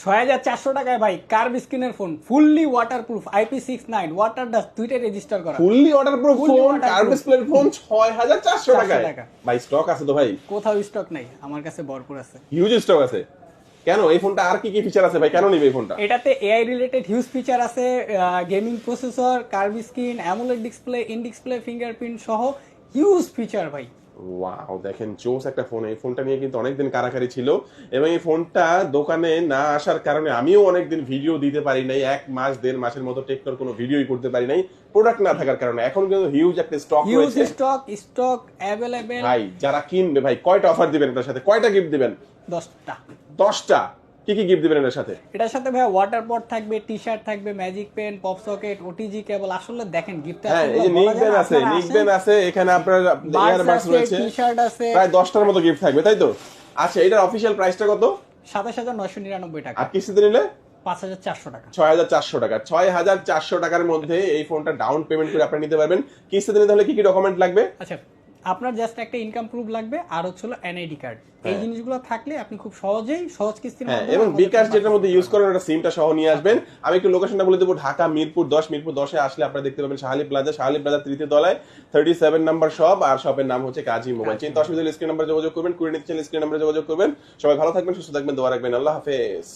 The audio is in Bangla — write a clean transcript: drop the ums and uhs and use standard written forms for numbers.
6400 টাকায় ভাই কার্ভ স্ক্রিনের phone, fully waterproof, IP69 water dust দুইটাই রেজিস্টার করা। ফুললি ওয়াটারপ্রুফ ফোন, কার্ভ ডিসপ্লের ফোন 6400 টাকায়। টাকা। ভাই স্টক আছে তো ভাই? কোথাও স্টক নাই, আমার কাছে ভরপুর আছে। হিউজ স্টক আছে। কেন এই ফোনটা আর কি কি ফিচার আছে ভাই, কেন নিবে এই ফোনটা? এটাতে এআই রিলেটেড হিউজ ফিচার আছে, gaming processor, curve screen, AMOLED display, in display fingerprint সহ হিউজ ফিচার ভাই। ওয়াও, দেখেন জোস একটা ফোন। এই ফোনটা নিয়ে কিন্তু অনেকদিন কারাকারি ছিল এবং এই ফোনটা দোকানে না আসার কারণে আমিও অনেকদিন ভিডিও দিতে পারি নাই, 1-1.5 মাসের মতো টেকনোর কোনো ভিডিওই করতে পারি নাই, প্রোডাক্ট না থাকার কারণে। এখন কিন্তু হিউজ একটা স্টক হিউজ রয়েছে। Stock available. ভাই যারা কিনবে ভাই, কয়টা অফার দিবেন এটার সাথে, কয়টা গিফট দিবেন? 10টা। 10টা। কি কি গিফট দিবেন এটার সাথে? এটার সাথে ভাই ওয়াটার পট থাকবে, টি শার্ট থাকবে, magic pen, pop socket, OTG cable. আসলে দেখেন গিফট হ্যাঁ, এই যে নিকবেন আছে, নিকবেন আছে, এখানে আপনার ইয়ারবাডস রয়েছে, টি শার্ট আছে, প্রায় 10টার মতো গিফট থাকবে, তাই তো? আচ্ছা, এটার অফিশিয়াল প্রাইসটা কত? 27999 টাকা। আর কিস্তিতে নিলে 5400 টাকা। 6400 টাকা। 6400 টাকার মধ্যে এই ফোনটা ডাউন পেমেন্ট করে আপনি নিতে পারবেন। কিস্তিতে নিতে হলে কি কি ডকুমেন্ট লাগবে? আচ্ছা, আপনার জাস্ট একটা ইনকাম প্রুফ লাগবে আর হচ্ছে এনআইডি কার্ড। এই জিনিসগুলো থাকলে আপনি খুব সহজেই সহজ কিস্তির মাধ্যমে এবং বিকাশ যেটার মধ্যে ইউজ করেন ওটা সিমটা সহ নিয়ে আসবেন। আমি একটু লোকেশনটা বলে দেবো, ঢাকা মিরপুর 10। মিরপুর 10-এ আসলে আপনারা দেখতে পাবেন শাহালি প্লাজা। শাহালি প্লাজা 3য় তলায় 37 নাম্বার শপ, আর শপের নাম হচ্ছে কাজী মোবাইল। চিন্তা অসুবিধা স্ক্রিন নাম্বার যোগাযোগ করবেন, কুড়ি নিতে চাইলে স্ক্রিন নাম্বারে যোগাযোগ করবেন। সবাই ভালো থাকবেন, সুস্থ থাকবেন, দোয়া রাখবেন। আল্লাহ হাফেজ।